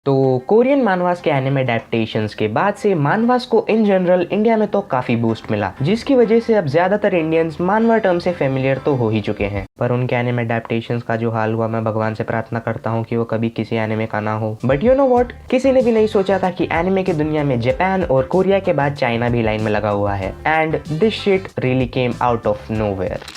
तो कोरियन मानवास के anime adaptations के बाद से मानवास को इन जनरल इंडिया में तो काफी बूस्ट मिला, जिसकी वजह से अब ज्यादातर इंडियंस मानवा टर्म से फेमिलियर तो हो ही चुके हैं। पर उनके एनिमे अडेप्टेशंस का जो हाल हुआ, मैं भगवान से प्रार्थना करता हूँ कि वो कभी किसी एनिमे का ना हो। बट यू नो व्हाट, किसी ने भी नहीं सोचा था कि एनिमे की दुनिया में जापान और कोरिया के बाद चाइना भी लाइन में लगा हुआ है। And this shit really came out of nowhere.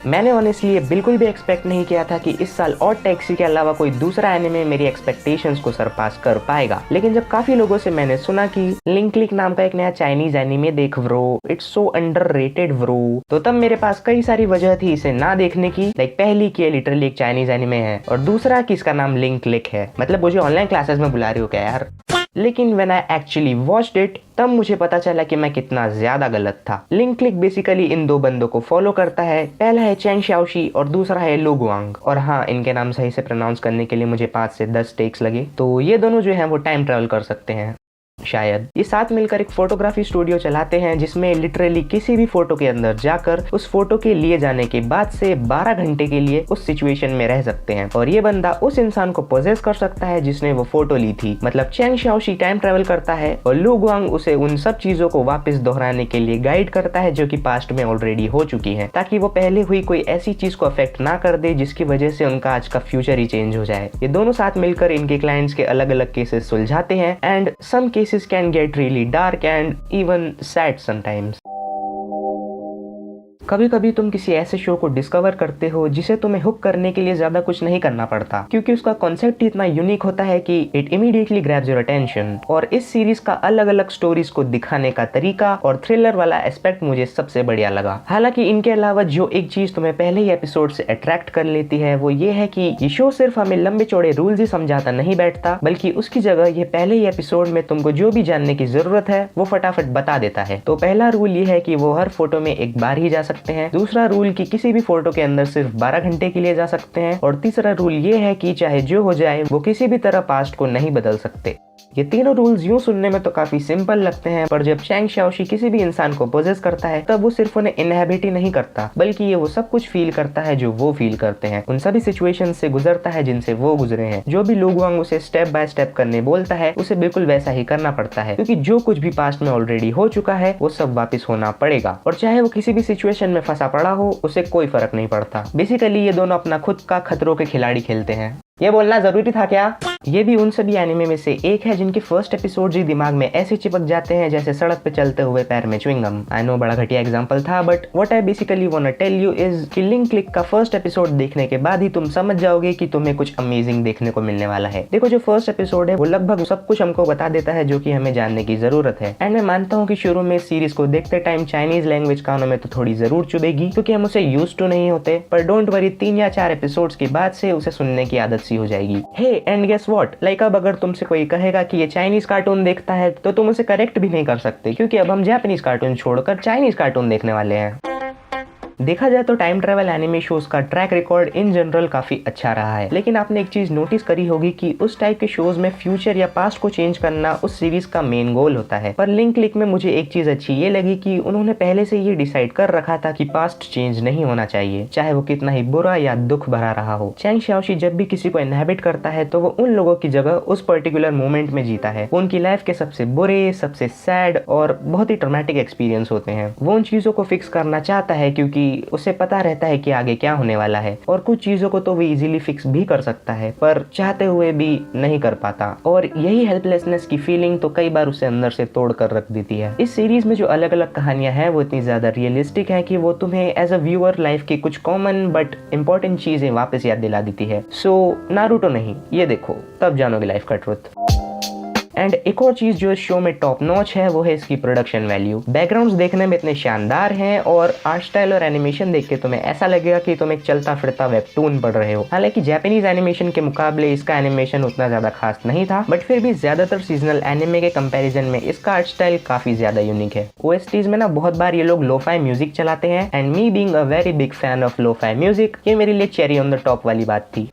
मैंने ऑनेस्टली ये बिल्कुल भी एक्सपेक्ट नहीं किया था कि इस साल और टैक्सी के अलावा कोई दूसरा एनिमे मेरी एक्सपेक्टेशंस को सरपास कर पाएगा। लेकिन जब काफी लोगों से मैंने सुना कि लिंक क्लिक नाम का एक नया चाइनीज एनिमे देख bro, it's so underrated bro, तो तब मेरे पास कई सारी वजह थी इसे ना देखने की। लाइक पहली कि ये लिटरली एक चाइनीज एनिमे है, और दूसरा कि इसका नाम लिंक क्लिक है। मतलब मुझे ऑनलाइन क्लासेस में बुला रही हो क्या यार? लेकिन when I actually watched it, तब मुझे पता चला कि मैं कितना ज्यादा गलत था। लिंक क्लिक बेसिकली इन दो बंदों को फॉलो करता है। पहला है चेंग शाओशी और दूसरा है लो गुआंग। और हाँ, इनके नाम सही से प्रोनाउंस करने के लिए मुझे 5 से 10 टेक्स लगे। तो ये दोनों जो हैं वो टाइम ट्रेवल कर सकते हैं शायद। ये साथ मिलकर एक फोटोग्राफी स्टूडियो चलाते हैं, जिसमें लिटरली किसी भी फोटो के अंदर जाकर उस फोटो के लिए जाने के बाद से 12 घंटे के लिए उस सिचुएशन में रह सकते हैं। और ये बंदा उस इंसान को पोजेस कर सकता है जिसने वो फोटो ली थी। मतलब चेंग शाओशी टाइम ट्रेवल करता है और लू गुआंग उसे उन सब चीजों को वापस दोहराने के लिए गाइड करता है जो कि पास्ट में ऑलरेडी हो चुकी है, ताकि वो पहले हुई कोई ऐसी चीज को अफेक्ट ना कर दे जिसकी वजह से उनका आज का फ्यूचर ही चेंज हो जाए। ये दोनों साथ मिलकर इनके क्लाइंट्स के अलग अलग केसेस सुलझाते हैं। And some cases can get really dark and even sad sometimes. कभी कभी तुम किसी ऐसे शो को डिस्कवर करते हो जिसे तुम्हें हुक करने के लिए ज्यादा कुछ नहीं करना पड़ता, क्योंकि उसका कॉन्सेप्ट इतना यूनिक होता है कि it immediately grabs your attention. और इस सीरीज का अलग अलग स्टोरीज को दिखाने का तरीका और थ्रिलर वाला एस्पेक्ट मुझे सबसे बढ़िया लगा। हालांकि इनके अलावा जो एक चीज तुम्हें पहले ही एपिसोड से अट्रैक्ट कर लेती है वो ये है कि ये शो सिर्फ हमें लंबे चौड़े रूल्स ही समझाता नहीं बैठता, बल्कि उसकी जगह ये पहले ही एपिसोड में तुमको जो भी जानने की जरूरत है वो फटाफट बता देता है। तो पहला रूल ये है कि वो हर फोटो में एक बार ही जा सकते हैं। दूसरा रूल कि किसी भी फोटो के अंदर सिर्फ 12 घंटे के लिए जा सकते हैं। और तीसरा रूल ये है कि चाहे जो हो जाए वो किसी भी तरह पास्ट को नहीं बदल सकते। ये तीनों रूल्स यूं सुनने में तो काफी सिंपल लगते हैं, पर जब चेंग शाओशी किसी भी इंसान को पोजेस करता है तब वो सिर्फ उन्हें इनहेबिट ही नहीं करता, बल्कि ये वो सब कुछ फील करता है जो वो फील करते हैं। उन सभी सिचुएशन से गुजरता है जिनसे वो गुजरे हैं। जो भी लो गुआंग उसे स्टेप बाय स्टेप करने बोलता है उसे बिल्कुल वैसा ही करना पड़ता है, क्योंकि जो कुछ भी पास्ट में ऑलरेडी हो चुका है वो सब वापिस होना पड़ेगा। और चाहे वो किसी भी सिचुएशन में फंसा पड़ा हो, उसे कोई फर्क नहीं पड़ता। बेसिकली ये दोनों अपना खुद का खतरों के खिलाड़ी खेलते हैं। ये बोलना जरूरी था क्या? ये भी उन सभी एनिमे में से एक है जिनके फर्स्ट एपिसोड ही दिमाग में ऐसे चिपक जाते हैं जैसे सड़क पे चलते हुए पैर में च्युइंगम। आई नो बड़ा घटिया एग्जांपल था, but what I basically want to tell you is कि लिंक क्लिक का फर्स्ट एपिसोड देखने के बाद ही तुम समझ जाओगे कि तुम्हें कुछ अमेजिंग देखने को मिलने वाला है। देखो, जो फर्स्ट एपिसोड है वो लगभग सब कुछ हमको बता देता है जो कि हमें जानने की जरूरत है। एंड मैं मानता हूँ कि शुरू में सीरीज को देखते टाइम चाइनीज लैंग्वेज कानों में तो थोड़ी जरूर चुभेगी, क्योंकि हम उसे यूज्ड टू नहीं होते। पर डोंट वरी, 3 या 4 एपिसोड्स के बाद से उसे सुनने की आदत सी हो जाएगी। एंड गेस व्हाट, लाइक अब अगर तुमसे कोई कहेगा कि ये चाइनीज कार्टून देखता है तो तुम उसे करेक्ट भी नहीं कर सकते, क्योंकि अब हम जापानीज कार्टून छोड़कर चाइनीज कार्टून देखने वाले हैं। देखा जाए तो टाइम ट्रेवल एनिमे शोज का ट्रैक रिकॉर्ड इन जनरल काफी अच्छा रहा है, लेकिन आपने एक चीज नोटिस करी होगी कि उस टाइप के शोज में फ्यूचर या पास्ट को चेंज करना उस सीरीज का मेन गोल होता है। पर लिंक क्लिक में मुझे एक चीज अच्छी ये लगी कि उन्होंने पहले से ये डिसाइड कर रखा था कि पास्ट चेंज नहीं होना चाहिए, चाहे वो कितना ही बुरा या दुख भरा रहा हो। चेंग शाओशी जब भी किसी को इनहेबिट करता है तो वो उन लोगों की जगह उस पर्टिकुलर मोमेंट में जीता है। वो उनकी लाइफ के सबसे बुरे, सबसे सैड और बहुत ही ट्रॉमेटिक एक्सपीरियंस होते हैं। वो उन चीजों को फिक्स करना चाहता है क्योंकि उसे पता रहता है कि आगे क्या होने वाला है। और कुछ चीजों को तो वो इजीली फिक्स भी कर सकता है, पर चाहते हुए भी नहीं कर पाता। और यही हेल्पलेसनेस की फीलिंग तो कई बार उसे अंदर से तोड़ कर रख देती है। इस सीरीज में जो अलग अलग कहानियां हैं वो इतनी ज्यादा रियलिस्टिक है कि वो तुम्हें एज अ व्यूअर लाइफ की कुछ कॉमन बट इंपॉर्टेंट चीजें वापस याद दिला देती है। सो नारुतो नहीं, ये देखो, तब जानोगे लाइफ का ट्रुथ। एंड एक और चीज जो इस शो में टॉप नॉच है वो है इसकी प्रोडक्शन वैल्यू। बैकग्राउंड्स देखने में इतने शानदार हैं और आर्ट स्टाइल और एनिमेशन देख के तुम्हें ऐसा लगेगा कि तुम एक चलता फिरता वेबटून पढ़ रहे हो। हालांकि जापानीज एनिमेशन के मुकाबले इसका एनिमेशन उतना ज्यादा खास नहीं था, बट फिर भी ज्यादातर सीजनल एनिमे के कंपैरिजन में इसका आर्ट स्टाइल काफी ज्यादा यूनिक है। ओएसटीज में ना बहुत बार ये लोग लोफाई म्यूजिक चलाते हैं, and me being a very big fan of lofi music, ये मेरे लिए चेरी ऑन द टॉप वाली बात थी।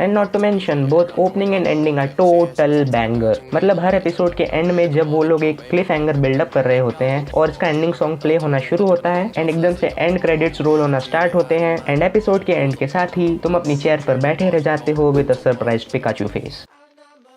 And not to mention both opening and ending are total banger. मतलब हर एपिसोड के एंड में जब वो लोग एक क्लिफ हैंगर बिल्डअप कर रहे होते हैं और इसका एंडिंग सॉन्ग प्ले होना शुरू होता है एंड एकदम से एंड क्रेडिट्स रोल होना स्टार्ट होते हैं एंड एपिसोड के एंड के साथ ही तुम अपनी चेयर पर बैठे रह जाते हो with a surprise Pikachu face.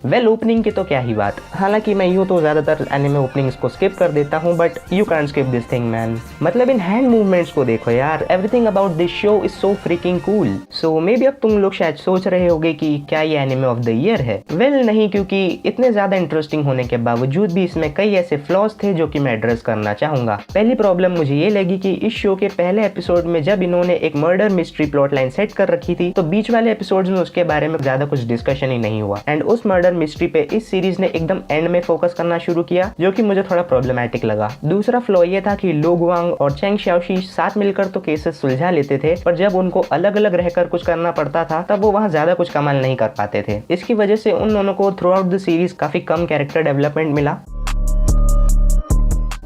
Well opening की तो क्या ही बात, हालांकि मैं यूँ तो ज़्यादातर एनिमे ओपनिंग्स को स्किप कर देता हूँ but you can't skip this thing man. मतलब इन हैंड मूवमेंट्स को देखो यार, everything about this show is so freaking cool. So may be अब तुम लोग शायद सोच रहे होगे कि क्या ये एनिमे ऑफ द ईयर है। वेल नहीं, क्योंकि इतने ज़्यादा इंटरेस्टिंग होने के बावजूद भी इसमें कई ऐसे फ्लॉज थे जो कि मैं एड्रेस करना चाहूँगा। पहली प्रॉब्लम मुझे ये लगी कि इस शो के पहले एपिसोड में जब इन्होंने एक murder mystery plot line set कर रखी थी तो बीच वाले एपिसोड्स में उसके बारे में ज़्यादा कुछ डिस्कशन ही नहीं हुआ एंड उस मर्डर मिस्ट्री पे इस सीरीज ने एकदम एंड में फोकस करना शुरू किया, जो कि मुझे थोड़ा प्रॉब्लमैटिक लगा। दूसरा फ्लॉ ये था कि लो गुआंग और चेंग शाओशी साथ मिलकर तो केसेस सुलझा लेते थे, पर जब उनको अलग अलग रहकर कुछ करना पड़ता था तब वो वहाँ ज्यादा कुछ कमाल नहीं कर पाते थे। इसकी वजह से उन दोनों को थ्रू आउट द सीरीज काफी कम कैरेक्टर डेवलपमेंट मिला।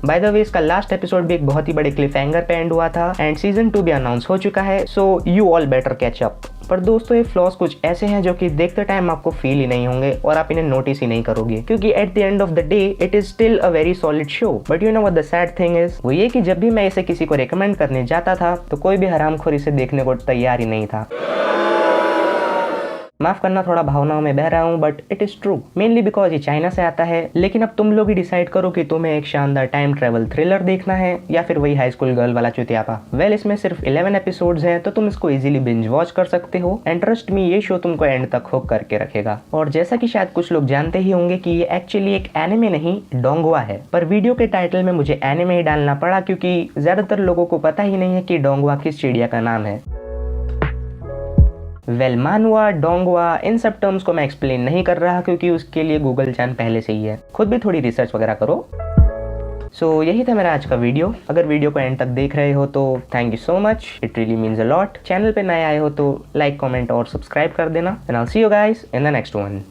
बाय द वे इसका लास्ट एपिसोड भी एक बहुत ही बड़े क्लिफ हैंगर पे एंड हुआ था एंड सीजन 2 भी अनाउंस हो चुका है, so you all better catch up. पर दोस्तों ये फ्लॉज कुछ ऐसे हैं जो कि देखते टाइम आपको फील ही नहीं होंगे और आप इन्हें नोटिस ही नहीं करोगे, क्योंकि at the end of the day it is still a very solid show. But you know what the sad thing is, वो ये कि जब भी मैं इसे किसी को रिकमेंड करने जाता था तो कोई भी हरामखोर इसे देखने को तैयार ही नहीं था। माफ करना थोड़ा भावनाओं में बह रहा हूँ but it is true, mainly because ये चाइना से आता है। लेकिन अब तुम लोग ही डिसाइड करो कि तुम्हें एक शानदार टाइम ट्रेवल थ्रिलर देखना है या फिर वही हाई स्कूल गर्ल वाला चुतियापा। वेल इसमें सिर्फ 11 एपिसोड्स हैं तो तुम इसको इजीली बिंज वॉच कर सकते हो एंड ट्रस्ट मी ये शो तुमको एंड तक हुक करके रखेगा। और जैसा कि शायद कुछ लोग जानते ही होंगे कि ये एक्चुअली एक एनिमे नहीं डोंगवा है, पर वीडियो के टाइटल में मुझे एनिमे ही डालना पड़ा क्योंकि ज्यादातर लोगों को पता ही नहीं है कि डोंगवा किस चिड़िया का नाम है। वेल मानवा, डोंगवा, इन सब टर्म्स को मैं एक्सप्लेन नहीं कर रहा क्योंकि उसके लिए गूगल चैन पहले से ही है, खुद भी थोड़ी रिसर्च वगैरह करो। सो यही था मेरा आज का वीडियो। अगर वीडियो को एंड तक देख रहे हो तो thank you so much, it really means a lot. Channel पे नए आए हो तो लाइक, कमेंट और सब्सक्राइब कर देना and I will see you guys in the next one.